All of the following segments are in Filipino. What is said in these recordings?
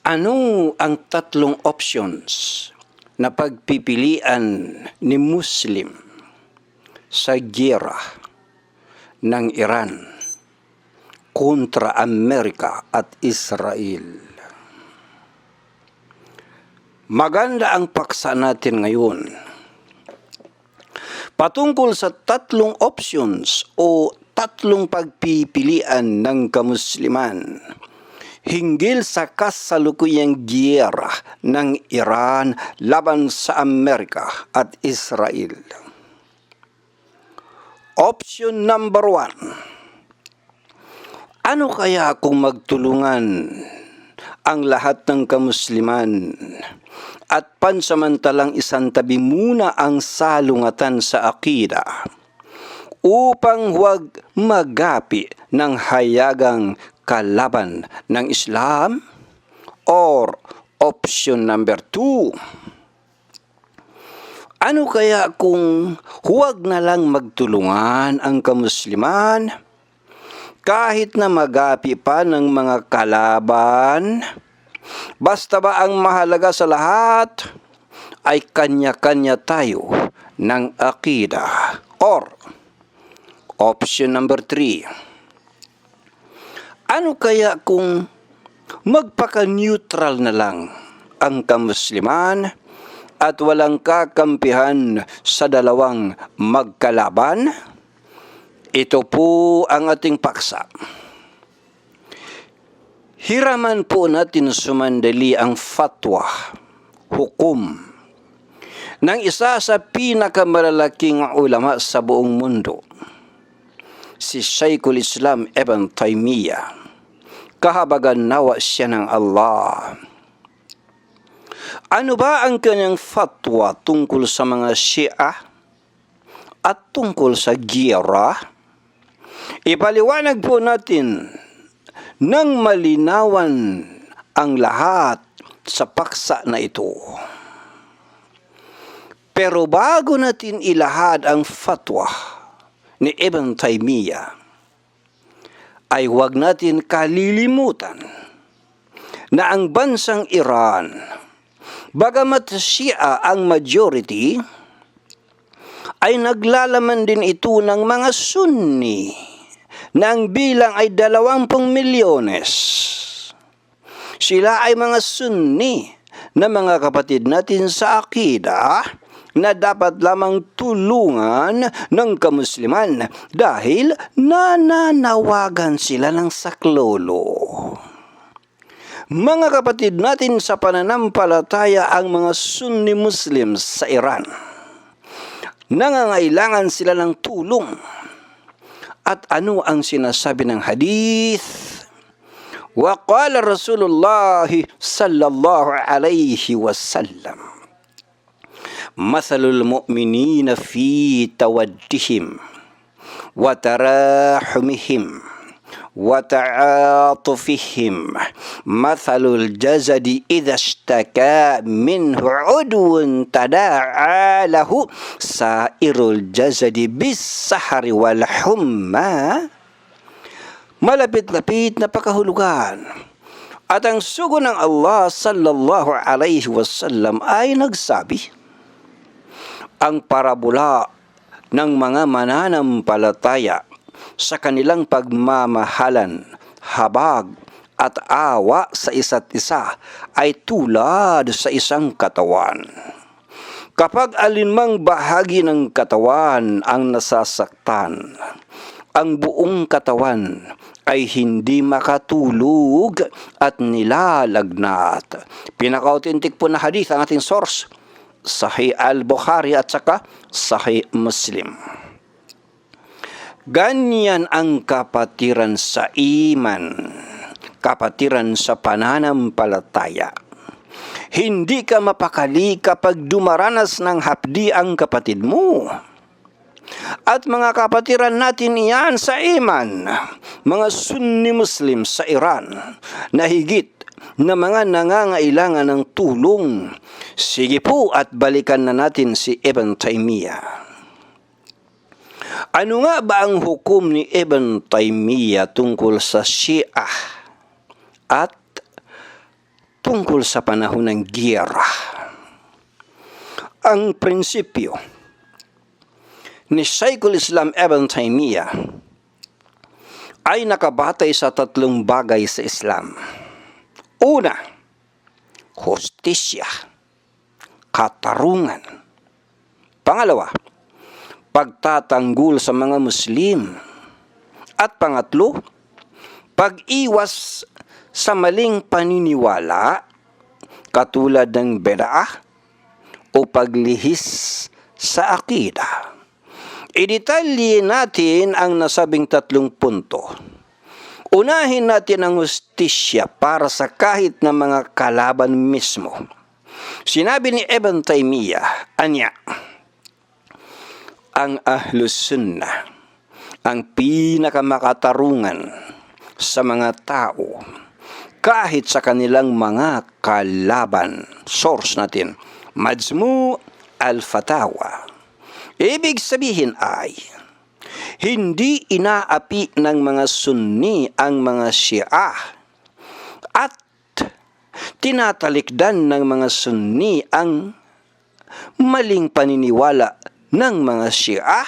Ano ang tatlong options na pagpipilian ni Muslim sa giyera ng Iran kontra Amerika at Israel? Maganda ang paksa natin ngayon patungkol sa tatlong options o tatlong pagpipilian ng kamusliman hinggil sa kasalukuyang giyera ng Iran laban sa Amerika at Israel. Option number 1. Ano kaya kung magtulungan ang lahat ng kamusliman at pansamantalang isantabi muna ang salungatan sa akida upang huwag magapi ng hayagang kalaban ng Islam? Or option number 2, ano kaya kung huwag na lang magtulungan ang kamusliman kahit na magapi pa ng mga kalaban, basta ba ang mahalaga sa lahat ay kanya-kanya tayo ng akida? Or option number 3, ano kaya kung magpaka-neutral na lang ang kamusliman at walang kakampihan sa dalawang magkalaban? Ito po ang ating paksa. Hiraman po natin sumandali ang fatwa, hukom, ng isa sa pinakamalalaking ulama sa buong mundo, si Shaykhul Islam Ibn Taymiyyah. Kahabagan nawa siya ng Allah. Ano ba ang kanyang fatwa tungkol sa mga Shia at tungkol sa giyera? Ipaliwanag po natin ng malinawan ang lahat sa paksa na ito. Pero bago natin ilahad ang fatwa ni Ibn Taymiyyah, ay huwag natin kalilimutan na ang bansang Iran, bagamat Shia ang majority, ay naglalaman din ito ng mga Sunni na ang bilang ay 20 milyones. Sila ay mga Sunni na mga kapatid natin sa akida na dapat lamang tulungan ng kamusliman dahil nananawagan sila ng saklolo. Mga kapatid natin sa pananampalataya ang mga Sunni Muslims sa Iran, nangangailangan sila ng tulong. At ano ang sinasabi ng hadith? Wa qala Rasulullah sallallahu alayhi wasallam, mathalul mu'minina fi tawaddihim wa tarahumihim wa ta'atufihim mathalul jasadi idha ishtaka minhu udwun tada'a lahu sairul jasadi bis-sahari wal humma. Malapit-lapit na pakahulugan. At ang sugo ng Allah sallallahu alayhi wasallam ay nagsabi, ang parabola ng mga mananampalataya sa kanilang pagmamahalan, habag at awa sa isa't isa ay tulad sa isang katawan. Kapag alinmang bahagi ng katawan ang nasasaktan, ang buong katawan ay hindi makatulog at nilalagnat. Pinaka-authentic po na hadith ang ating source, Sahih al-Bukhari at saka Sahih Muslim. Ganyan ang kapatiran sa iman, kapatiran sa pananampalataya. Hindi ka mapakali kapag dumaranas ng hapdi ang kapatid mo. At mga kapatiran natin iyan sa iman, mga Sunni Muslim sa Iran, na higit na mga nangangailangan ng tulong. Sige po at balikan na natin si Ibn Taymiyyah. Ano nga ba ang hukom ni Ibn Taymiyyah tungkol sa Shia at tungkol sa panahon ng giyera. Ang prinsipyo ni Shaykhul Islam Ibn Taymiyyah ay nakabatay sa 3 bagay sa Islam. Una, hustisya, katarungan. Pangalawa, pagtatanggol sa mga Muslim. At pangatlo, pag-iwas sa maling paniniwala katulad ng bid'ah o paglihis sa akida. Idetalye natin ang nasabing 3 punto. Unahin natin ang hustisya para sa kahit na mga kalaban mismo. Sinabi ni Ibn Taymiyyah, anya, ang Ahlus Sunnah, ang pinakamakatarungan sa mga tao, kahit sa kanilang mga kalaban. Source natin, Majmu' al-Fatawa. Ibig sabihin ay, hindi inaapi ng mga Sunni ang mga Shia at tinatalikdan ng mga Sunni ang maling paniniwala ng mga Shia,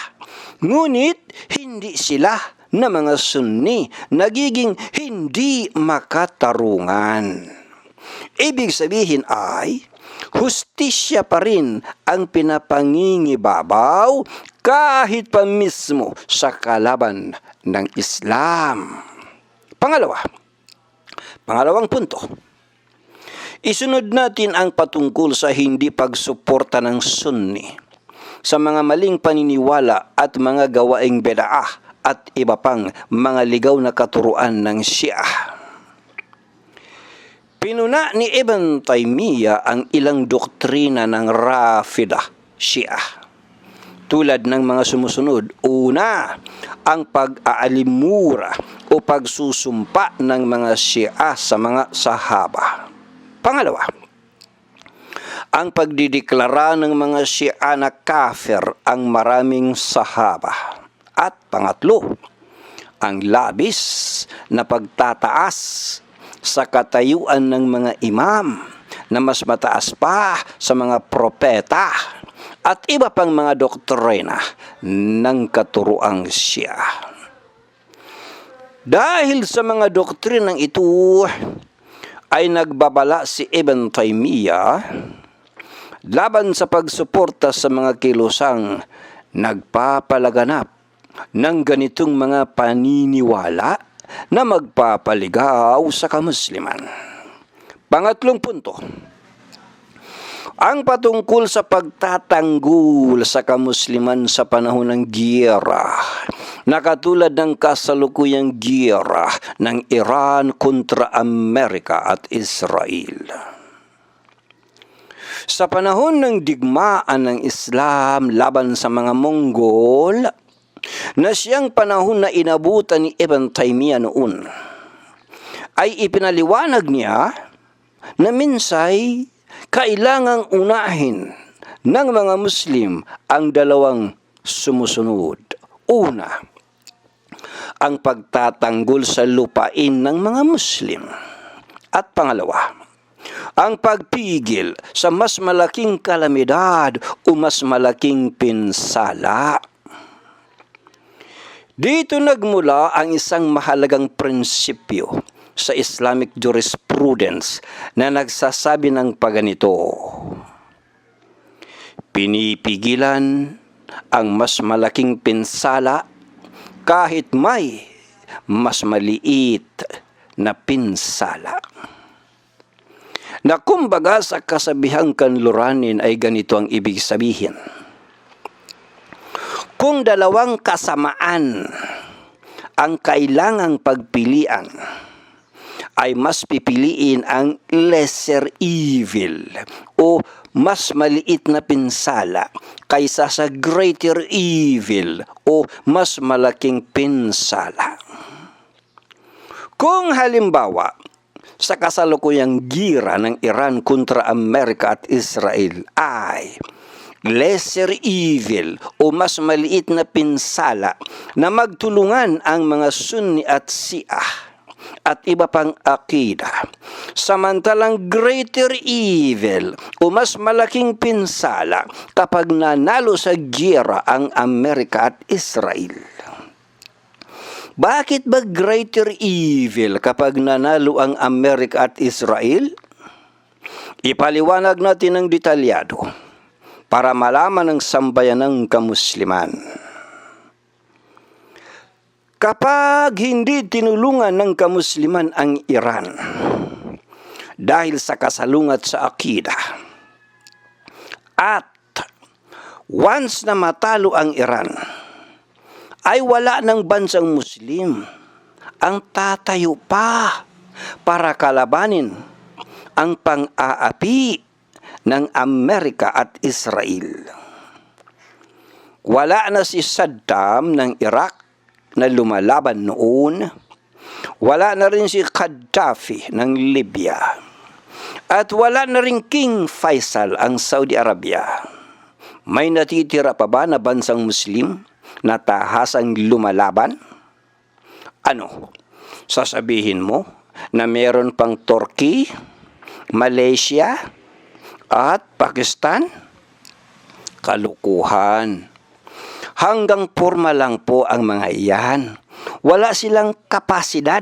ngunit hindi sila na mga Sunni nagiging hindi makatarungan. Ibig sabihin ay, hustisya pa rin ang pinapangingibabaw kahit pa mismo sa kalaban ng Islam. Pangalawang punto. Isunod natin ang patungkol sa hindi pagsuporta ng Sunni sa mga maling paniniwala at mga gawaing bid'ah at iba pang mga ligaw na katuruan ng Shia. Pinuna ni Ibn Taymiyyah ang ilang doktrina ng Rafidah, Shia, tulad ng mga sumusunod. Una, ang pag-aalimura o pagsusumpa ng mga Shia sa mga sahaba. Pangalawa, ang pagdideklara ng mga Shia na kafir ang maraming sahaba. At pangatlo, ang labis na pagtataas sa katayuan ng mga imam na mas mataas pa sa mga propeta at iba pang mga doktrina ng katuruang Shia. Dahil sa mga doktrinang ito ay nagbabala si Ibn Taymiyyah laban sa pagsuporta sa mga kilusang nagpapalaganap ng ganitong mga paniniwala na magpapaligaw sa kamusliman. Pangatlong punto, ang patungkol sa pagtatanggol sa kamusliman sa panahon ng giyera, na katulad ng kasalukuyang giyera ng Iran kontra Amerika at Israel. Sa panahon ng digmaan ng Islam laban sa mga Mongol, na siyang panahon na inabutan ni Ibn Taymiyyah noon, ay ipinaliwanag niya na minsay kailangang unahin ng mga Muslim ang dalawang sumusunod. Una, ang pagtatanggol sa lupain ng mga Muslim. At pangalawa, ang pagpigil sa mas malaking kalamidad o mas malaking pinsala. Dito nagmula ang isang mahalagang prinsipyo sa Islamic jurisprudence na nagsasabi ng paganito: pinipigilan ang mas malaking pinsala kahit may mas maliit na pinsala. Na kumbaga sa kasabihang kanluranin ay ganito ang ibig sabihin. Kung dalawang kasamaan ang kailangang pagpilian, ay mas pipiliin ang lesser evil o mas maliit na pinsala kaysa sa greater evil o mas malaking pinsala. Kung halimbawa, sa kasalukuyang gira ng Iran kontra Amerika at Israel ay lesser evil o mas maliit na pinsala na magtulungan ang mga Sunni at Shia at iba pang akida. Samantalang greater evil o mas malaking pinsala kapag nanalo sa giyera ang Amerika at Israel. Bakit ba greater evil kapag nanalo ang Amerika at Israel? Ipaliwanag natin ng detalyado para malaman ng sambayanang kamusliman. Kapag hindi tinulungan ng kamusliman ang Iran dahil sa kasalungat sa akida, at once na matalo ang Iran, ay wala ng bansang Muslim ang tatayo pa para kalabanin ang pang-aapi ng Amerika at Israel. Wala na si Saddam ng Iraq na lumalaban noon, wala na rin si Gaddafi ng Libya, at wala na rin King Faisal ang Saudi Arabia. May natitira pa ba na bansang Muslim na tahasang lumalaban? Ano? Sasabihin mo na meron pang Turkey, Malaysia, at Pakistan? Kalukuhan. Hanggang porma lang po ang mga iyan. Wala silang kapasidad.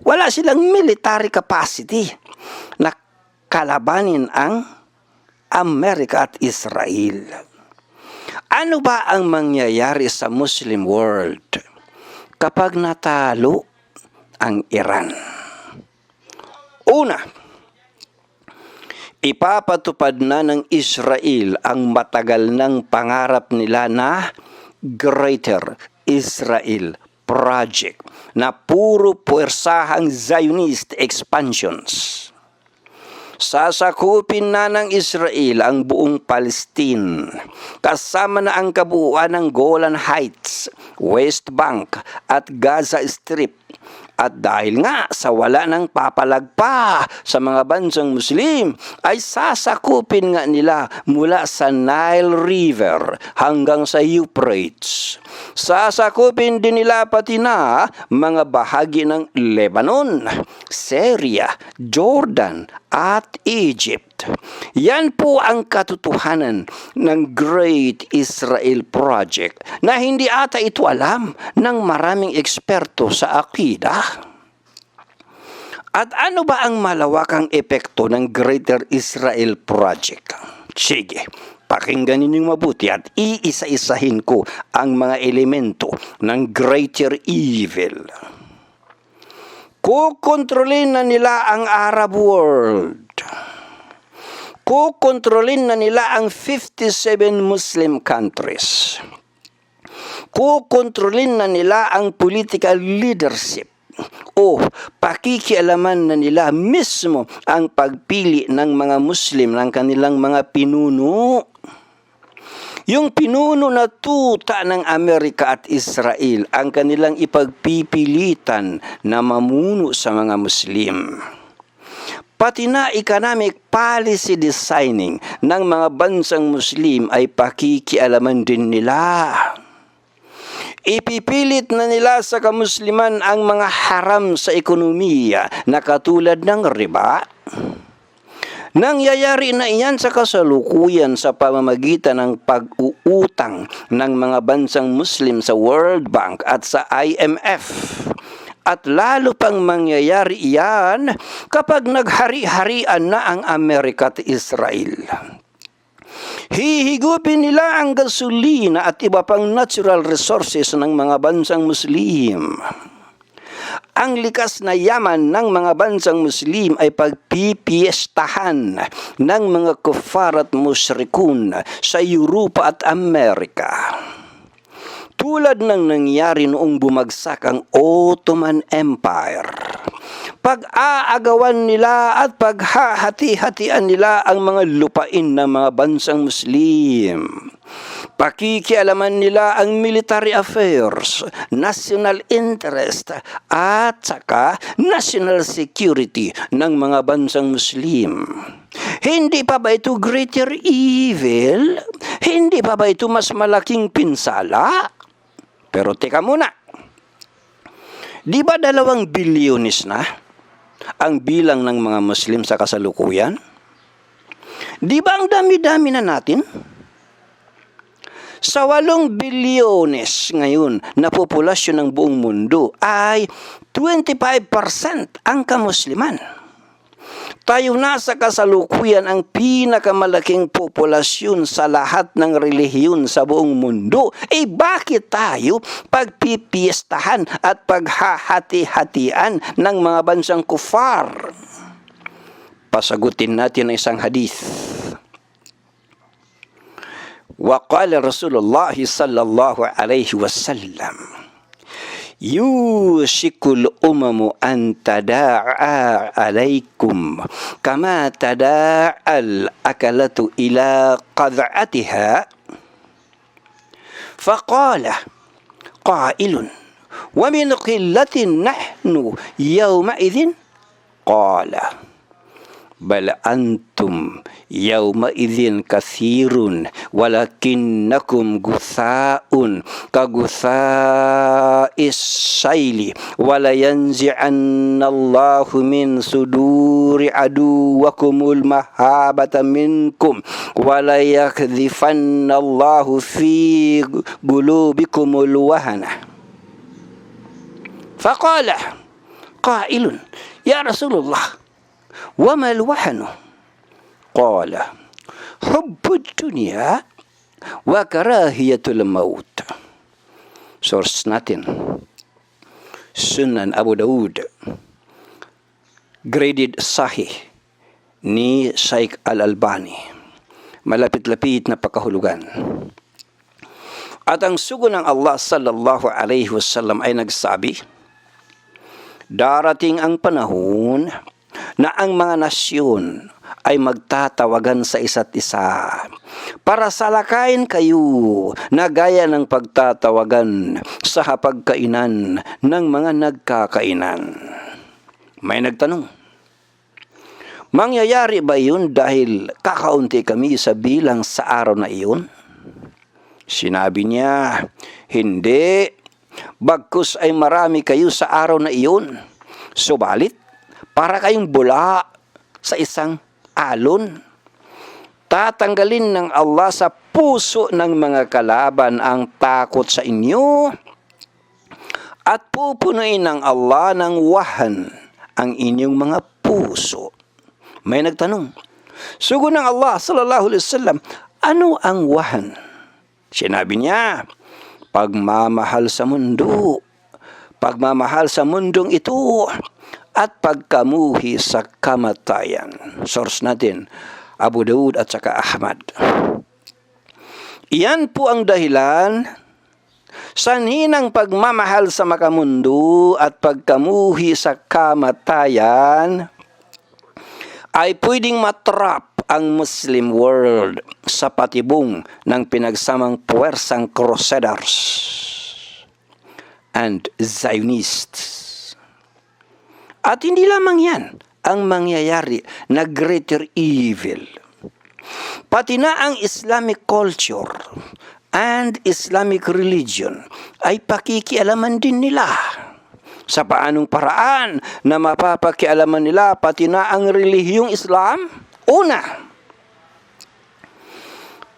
Wala silang military capacity na kalabanin ang Amerika at Israel. Ano ba ang mangyayari sa Muslim world kapag natalo ang Iran? Una, ipapatupad na ng Israel ang matagal ng pangarap nila na Greater Israel Project na puro puwersahang Zionist expansions. Sasakupin na ng Israel ang buong Palestine, kasama na ang kabuuan ng Golan Heights, West Bank at Gaza Strip. At dahil nga sa wala ng papalagpa sa mga bansang Muslim, ay sasakupin nga nila mula sa Nile River hanggang sa Euphrates. Sasakupin din nila pati na mga bahagi ng Lebanon, Syria, Jordan at Egypt. Yan po ang katotohanan ng Great Israel Project na hindi ata ito alam ng maraming eksperto sa akida. At ano ba ang malawakang epekto ng Greater Israel Project? Sige, pakinggan ninyong mabuti at iisa-isahin ko ang mga elemento ng Greater Evil. Kukontrolin na nila ang Arab world. Kukontrolin na nila ang 57 Muslim countries. Kukontrolin na nila ang political leadership o pakikialaman na nila mismo ang pagpili ng mga Muslim ng kanilang mga pinuno. Yung pinuno na tuta ng Amerika at Israel ang kanilang ipagpipilitan na mamuno sa mga Muslim. Pati na economic policy designing ng mga bansang Muslim ay pakikialaman din nila. Ipipilit na nila sa kamusliman ang mga haram sa ekonomiya na katulad ng riba. Nangyayari na iyan sa kasalukuyan sa pamamagitan ng pag-uutang ng mga bansang Muslim sa World Bank at sa IMF. At lalo pang mangyayari iyan kapag naghari-harian na ang Amerika at Israel. Hihigupin nila ang gasolina at iba pang natural resources ng mga bansang Muslim. Ang likas na yaman ng mga bansang Muslim ay pagpipiestahan ng mga kuffar at musyrikun sa Europa at Amerika. Tulad ng nangyari noong bumagsak ang Ottoman Empire. Pag-aagawan nila at paghahati-hatian nila ang mga lupain ng mga bansang Muslim. Pakikialaman nila ang military affairs, national interest at saka national security ng mga bansang Muslim. Hindi pa ba ito greater evil? Hindi pa ba ito mas malaking pinsala? Pero teka muna. Di ba 2 bilyones na ang bilang ng mga Muslim sa kasalukuyan? Di ba ang dami-dami na natin? Sa 8 bilyones ngayon na populasyon ng buong mundo ay 25% ang kamusliman. Tayo na sa kasalukuyan ang pinakamalaking populasyon sa lahat ng relihiyon sa buong mundo. Bakit tayo pagpipiestahan at paghahati-hatian ng mga bansang kufar? Pasagutin natin ang isang hadith. Waqala Rasulullah sallallahu alaihi wasallam, yushikul umamu an tada'a alaikum kama tada'al akalatu ila qad'atiha. Faqala qailun, wa min qillatin nahnu yawma'idhin? Qala bal antum yawma'idhin kathirun walakinnakum gutha'un kagutha'is sayli wala yanzi'anna Allahu min suduri aduwakumul mahabata minkum wala yakdhifanna Allahu fi qulubikumul wahana. Faqala qailun, ya Rasulullah, وما الوهن؟ قال حب الدنيا وكراهية الموت. Source natin, Sunan Abu Daud, graded sahih ni Shaykh Al-Albani, malapit-lapit na pakahulugan. At ang sugo ng Allah sallallahu alaihi wasallam ay nagsabi, darating ang panahon na ang mga nasyon ay magtatawagan sa isa't isa para salakayin kayo na gaya ng pagtatawagan sa hapagkainan ng mga nagkakainan. May nagtanong, mangyayari ba yun dahil kakaunti kami sa bilang sa araw na iyon? Sinabi niya, hindi, bagkus ay marami kayo sa araw na iyon. Subalit, para kayong bula sa isang alon. Tatanggalin ng Allah sa puso ng mga kalaban ang takot sa inyo at pupunuin ng Allah ng wahan ang inyong mga puso. May nagtanong, sugo ng Allah sallallahu alaihi wasallam, ano ang wahan? Sinabi niya, pagmamahal sa mundo. Pagmamahal sa mundong ito at pagkamuhi sa kamatayan. Source natin, Abu Daud at saka Ahmad. Iyan po ang dahilan sa hinang pagmamahal sa makamundo at pagkamuhi sa kamatayan ay pwedeng matrap ang Muslim world sa patibong ng pinagsamang puwersang Crusaders and Zionists. At hindi lamang yan ang mangyayari na greater evil. Pati na ang Islamic culture and Islamic religion ay pakikialaman din nila. Sa paanong paraan na mapapakialaman nila pati na ang relihiyong Islam? Una,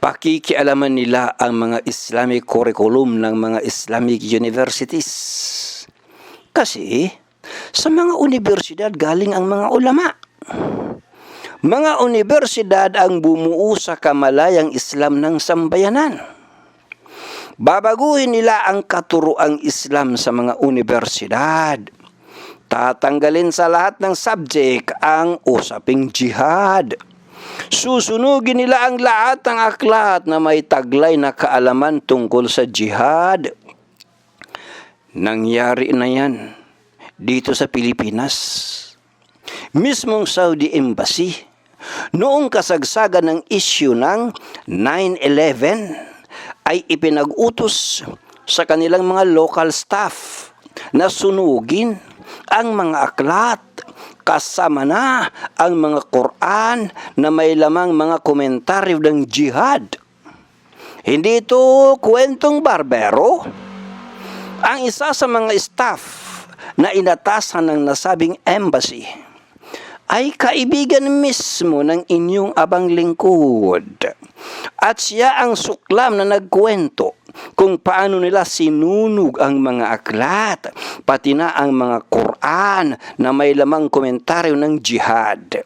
pakikialaman nila ang mga Islamic curriculum ng mga Islamic universities. Kasi sa mga universidad galing ang mga ulama. Mga universidad ang bumuo sa kamalayang Islam ng sambayanan. Babaguhin nila ang katuroang Islam sa mga universidad. Tatanggalin sa lahat ng subject ang usaping jihad. Susunugin nila ang lahat ng aklat na may taglay na kaalaman tungkol sa jihad. Nangyari na yan dito sa Pilipinas. Mismong Saudi Embassy, noong kasagsagan ng issue ng 9/11, ay ipinag-utos sa kanilang mga local staff na sunugin ang mga aklat, kasama na ang mga Quran na may lamang mga komentaryo ng jihad. Hindi ito kwentong barbero. Ang isa sa mga staff na inatasan ng nasabing embassy ay kaibigan mismo ng inyong abang lingkod. At siya ang suklam na nagkwento kung paano nila sinunog ang mga aklat, pati na ang mga Quran na may lamang komentaryo ng jihad.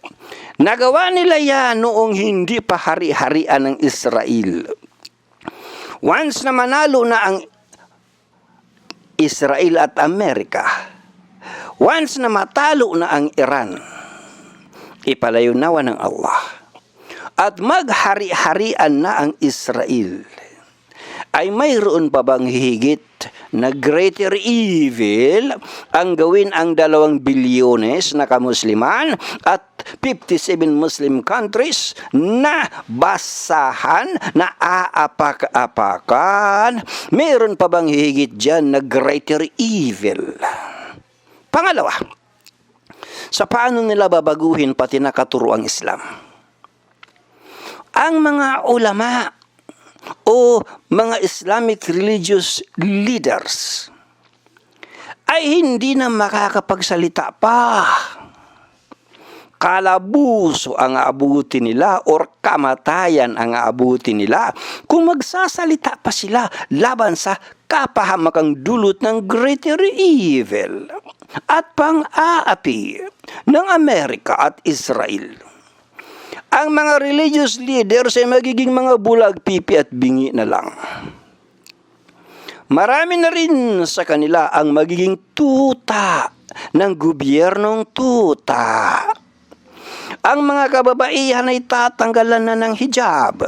Nagawa nila yan noong hindi pa hari-harian ng Israel. Once na manalo na ang Israel at Amerika, once na matalo na ang Iran, ipalayo nawa ng Allah at maghari-harian na ang Israel, ay mayroon pa bang higit na greater evil ang gawin ang 2 bilyones na kamusliman at 57 Muslim countries na basahan, na aapak-apakan? Mayroon pa bang higit dyan na greater evil? Pangalawa, sa paano nila babaguhin pati nakaturuang Islam? Ang mga ulama o mga Islamic religious leaders ay hindi na makakapagsalita pa. Kalabuso ang aabutin nila or kamatayan ang aabutin nila kung magsasalita pa sila laban sa kapahamakang dulot ng greater evil at pang-aapi ng Amerika at Israel. Ang mga religious leaders ay magiging mga bulag, pipi at bingi na lang. Marami na rin sa kanila ang magiging tuta ng gobyernong tuta. Ang mga kababaihan ay tatanggalan na ng hijab.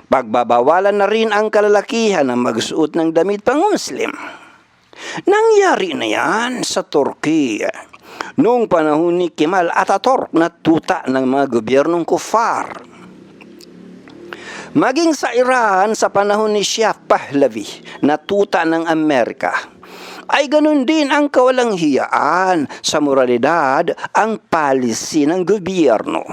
Pagbabawalan na rin ang kalalakihan na magsuot ng damit pang Muslim. Nangyari na yan sa Turkey noong panahon ni Kemal Ataturk na tuta ng mga gobyernong kufar. Maging sa Iran sa panahon ni Shah Pahlavi na tuta ng Amerika, ay ganun din ang kawalang hiyaan sa moralidad ang policy ng gobyerno.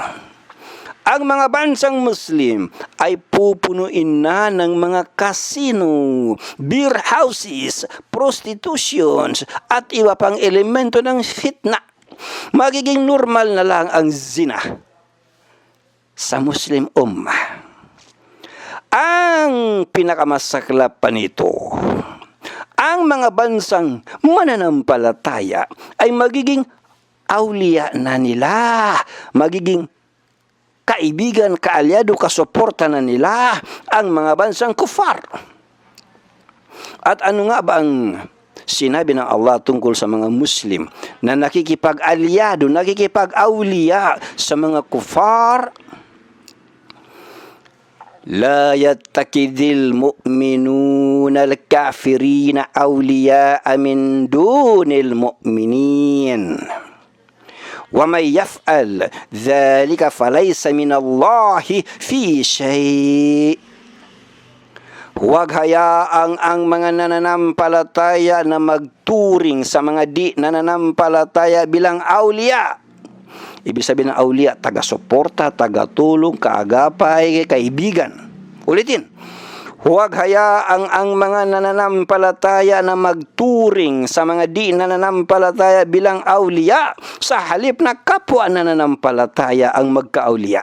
Ang mga bansang Muslim ay pupunuin na ng mga casino, beer houses, prostitutions at iba pang elemento ng fitna. Magiging normal na lang ang zina sa Muslim Ummah. Ang pinakamasaklap pa nito, ang mga bansang mananampalataya ay magiging awliya na nila, magiging kaibigan, kaalyado, kasuporta na nila ang mga bansang kufar. At ano nga ba ang sinabi ng Allah tungkol sa mga Muslim na nakikipag-alyado, nakikipag-awliya sa mga kufar? La yattakidil mu'minuna al-kafirina awliya'a min dunil mu'minin. وَمَنْ يَفْعَلْ ذَلِكَ فَلَيْسَ مِنَ اللَّهِ فِي شَيْءٍ. Huwag hayaang ang mga nananampalataya na magturing sa mga di nananampalataya bilang awliya. Ibig sabihin ng awliya, taga-suporta, taga-tulong, kaagapay, kaibigan. Ulitin. Huwag hayaang ang mga nananampalataya na magturing sa mga di nananampalataya bilang awliya, sa halip na kapwa nananampalataya ang magka-awliya.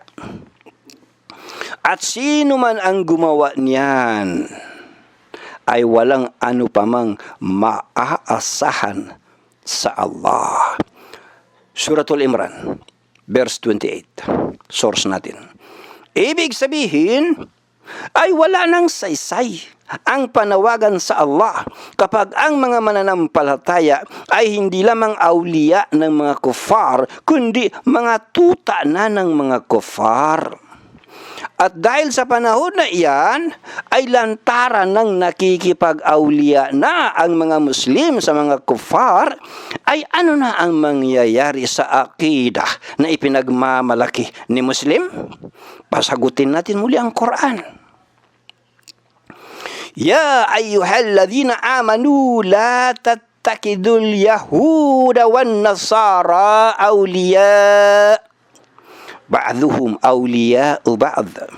At sino man ang gumawa niyan ay walang ano pamang maaasahan sa Allah. Suratul Imran, verse 28. Source natin. Ibig sabihin, ay wala nang saysay ang panawagan sa Allah kapag ang mga mananampalataya ay hindi lamang awliya ng mga kufar, kundi mga tuta na ng mga kufar. At dahil sa panahon na iyan, ay lantaran ng nakikipag-awliya na ang mga Muslim sa mga kufar, ay ano na ang mangyayari sa akidah na ipinagmamalaki ni Muslim? Pasagutin natin muli ang Quran. Ya ayyuhalladhina amanu la tattakidul yahuda wan nasara awliya ba'dhuhum awliya'u ba'd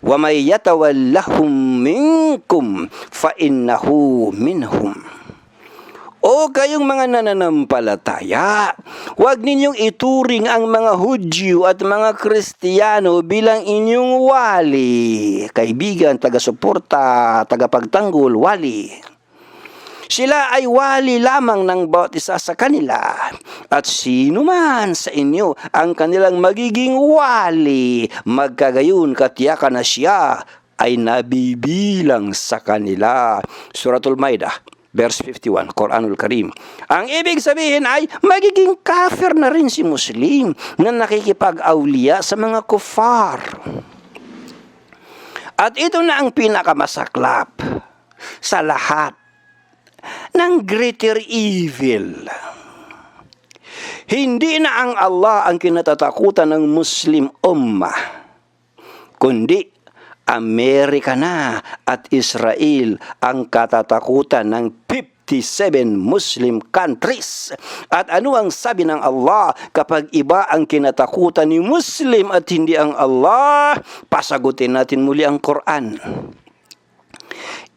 wa may yatawallahum minkum fa innahu minhum. O kayong mga nananampalataya, huwag ninyong ituring ang mga Hudyo at mga Kristiyano bilang inyong wali. Kaibigan, taga-suporta, tagapagtanggol, wali. Sila ay wali lamang ng bawat isa sa kanila. At sino man sa inyo ang kanilang magiging wali, magkagayon katiyakan na siya ay nabibilang sa kanila. Suratul Maidah, verse 51, Quranul Karim. Ang ibig sabihin ay magiging kafir na rin si Muslim na nakikipag-awliya sa mga kufar. At ito na ang pinakamasaklap sa lahat ng greater evil. Hindi na ang Allah ang kinatatakutan ng Muslim ummah, kundi Amerika na at Israel ang katatakutan ng 57 Muslim countries. At ano ang sabi ng Allah kapag iba ang kinatakutan ni Muslim at hindi ang Allah? Pasagutin natin muli ang Quran.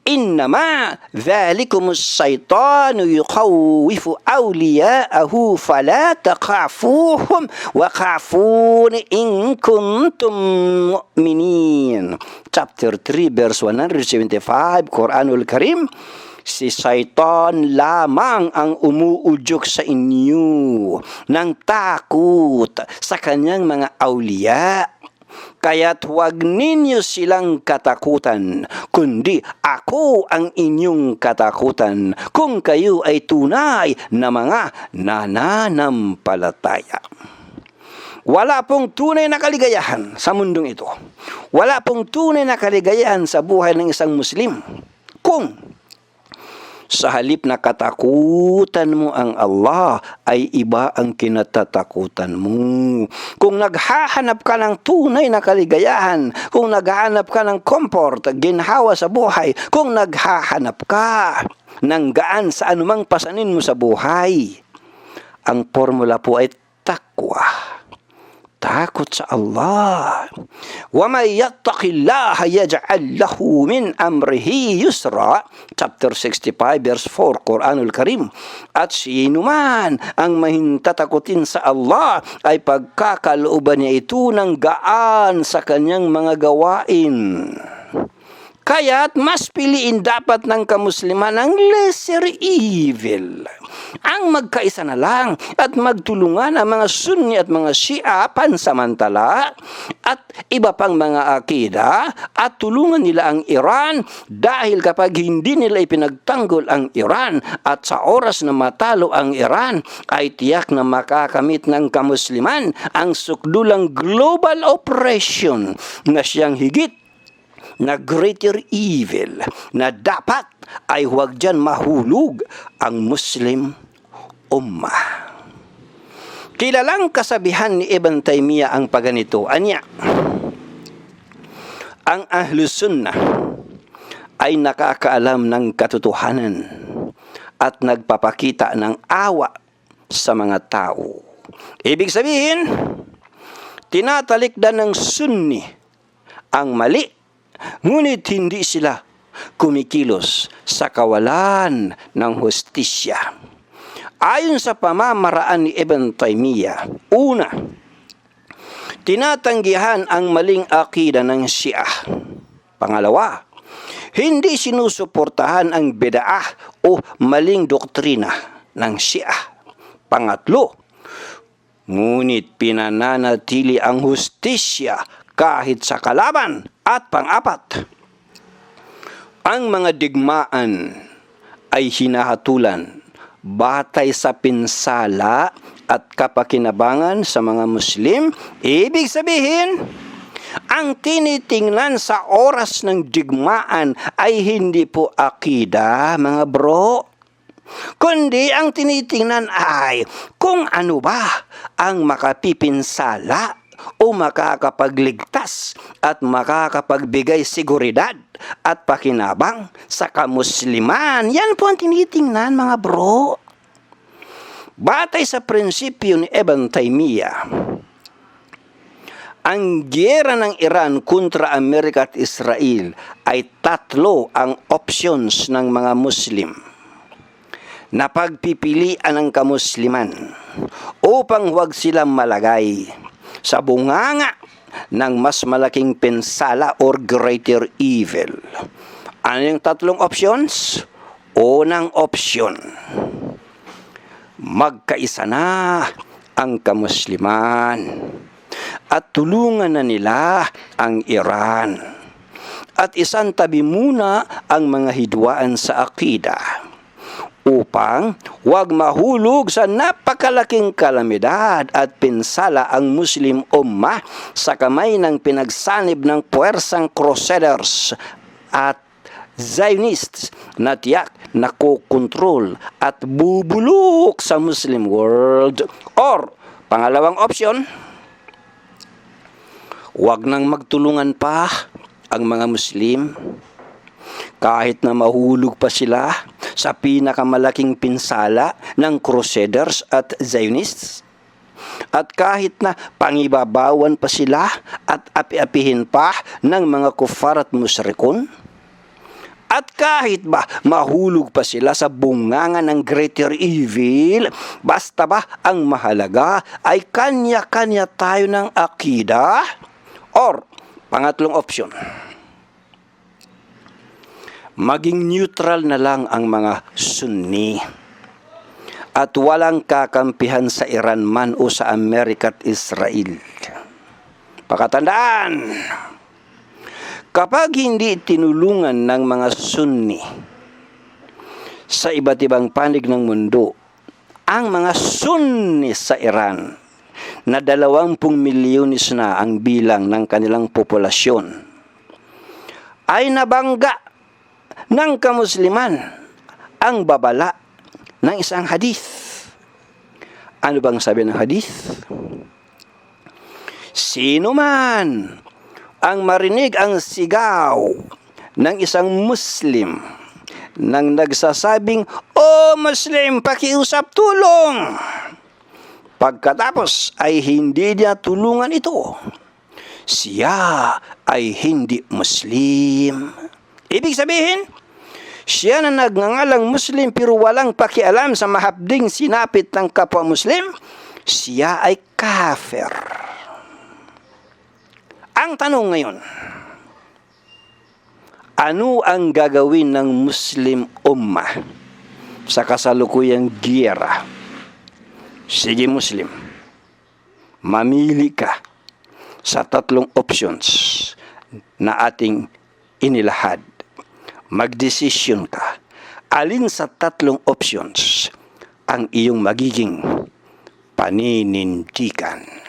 Innama dhalikum as-shaytanu yukhawwifu awliya'ahu fala takhafuhum wa khafuni in kuntum mu'minin. Chapter 3 verse 175 Quranul Karim. Si Satan lamang ang umuudyok sa inyo ng takot sa kanyang mga awliya. Kaya't huwag ninyo silang katakutan, kundi ako ang inyong katakutan kung kayo ay tunay na mga nananampalataya. Wala pong tunay na kaligayahan sa mundong ito. Wala pong tunay na kaligayahan sa buhay ng isang Muslim kung sa halip na katakutan mo ang Allah, ay iba ang kinatatakutan mo. Kung naghahanap ka ng tunay na kaligayahan, kung naghahanap ka ng comfort, ginhawa sa buhay, kung naghahanap ka ng gaan sa anumang pasanin mo sa buhay, ang formula po ay takwa. Takot sa Allah. Wa may yattaqillaha yaj'al lahu min amrihi yusra. Chapter 65 verse 4 Quranul Karim. At sino man ang mahintatakutin sa Allah ay pagkakalooban niya ito ng gaan sa kanyang mga gawain. Kaya't mas piliin dapat ng kamusliman ang lesser evil. Ang magkaisa na lang at magtulungan ang mga Sunni at mga Shia pansamantala at iba pang mga akida at tulungan nila ang Iran dahil kapag hindi nila ipinagtanggol ang Iran at sa oras na matalo ang Iran ay tiyak na makakamit ng kamusliman ang sukdulang global oppression na siyang higit na greater evil na dapat ay huwag dyan mahulog ang Muslim ummah. Kilalang kasabihan ni Ibn Taymiyyah ang paganito. Anya, ang Ahlus Sunnah ay nakakaalam ng katotohanan at nagpapakita ng awa sa mga tao. Ibig sabihin, tinatalikdan ng Sunni ang mali, ngunit hindi sila kumikilos sa kawalan ng hustisya. Ayon sa pamamaraan ni Ibn Taymiyyah, una, tinatanggihan ang maling akida ng Shia. Pangalawa, hindi sinusuportahan ang bid'ah o maling doktrina ng Shia. Pangatlo, ngunit pinananatili ang hustisya kahit sa kalaban. At pang-apat, ang mga digmaan ay hinahatulan batay sa pinsala at kapakinabangan sa mga Muslim. Ibig sabihin, ang tinitingnan sa oras ng digmaan ay hindi po akida, mga bro, kundi ang tinitingnan ay kung ano ba ang makapipinsala o makakapagligtas at makakapagbigay seguridad at pakinabang sa kamusliman. Yan po ang tinitingnan, mga bro. Batay sa prinsipyo ni Ibn Taymiyyah, ang giyera ng Iran kontra Amerika at Israel ay tatlo ang options ng mga Muslim. na pagpipilian ng kamusliman upang huwag silang malagay sa bunganga ng mas malaking pinsala or greater evil. Ano yung tatlong options? Unang opsyon, magkaisa na ang kamusliman at tulungan na nila ang Iran at isang tabi muna ang mga hidwaan sa akida upang huwag mahulog sa napakalaking kalamidad at pinsala ang Muslim Ummah sa kamay ng pinagsanib ng puwersang Crusaders at Zionists na tiyak na kokontrol at bubulok sa Muslim world. Or, pangalawang option, huwag nang magtulungan pa ang mga Muslim kahit na mahulog pa sila sa pinakamalaking pinsala ng Crusaders at Zionists. At kahit na pangibabawan pa sila at api-apihin pa ng mga kufar at musrikun. At kahit ba mahulog pa sila sa bunganga ng greater evil, basta ba ang mahalaga ay kanya-kanya tayo ng akida? Or, pangatlong option, maging neutral na lang ang mga Sunni at walang kakampihan sa Iran man o sa Amerika at Israel. Pakatandaan, kapag hindi tinulungan ng mga Sunni sa iba't ibang panig ng mundo ang mga Sunni sa Iran na 20 milyones na ang bilang ng kanilang populasyon, ay nabangga ng kamusliman ang babala ng isang hadith. Ano bang sabi ng hadith? Sino man ang marinig ang sigaw ng isang Muslim nang nagsasabing, "O Muslim, pakiusap tulong!" Pagkatapos ay hindi niya tulungan ito, siya ay hindi Muslim. Ibig sabihin, siya na nagngangalang Muslim pero walang pakialam sa mahapding sinapit ng kapwa Muslim, siya ay kafir. Ang tanong ngayon, ano ang gagawin ng Muslim Ummah sa kasalukuyang giyera? Sige Muslim, mamili ka sa tatlong options na ating inilahad. Magdesisyon ka. Alin sa tatlong options ang iyong magiging paninindigan?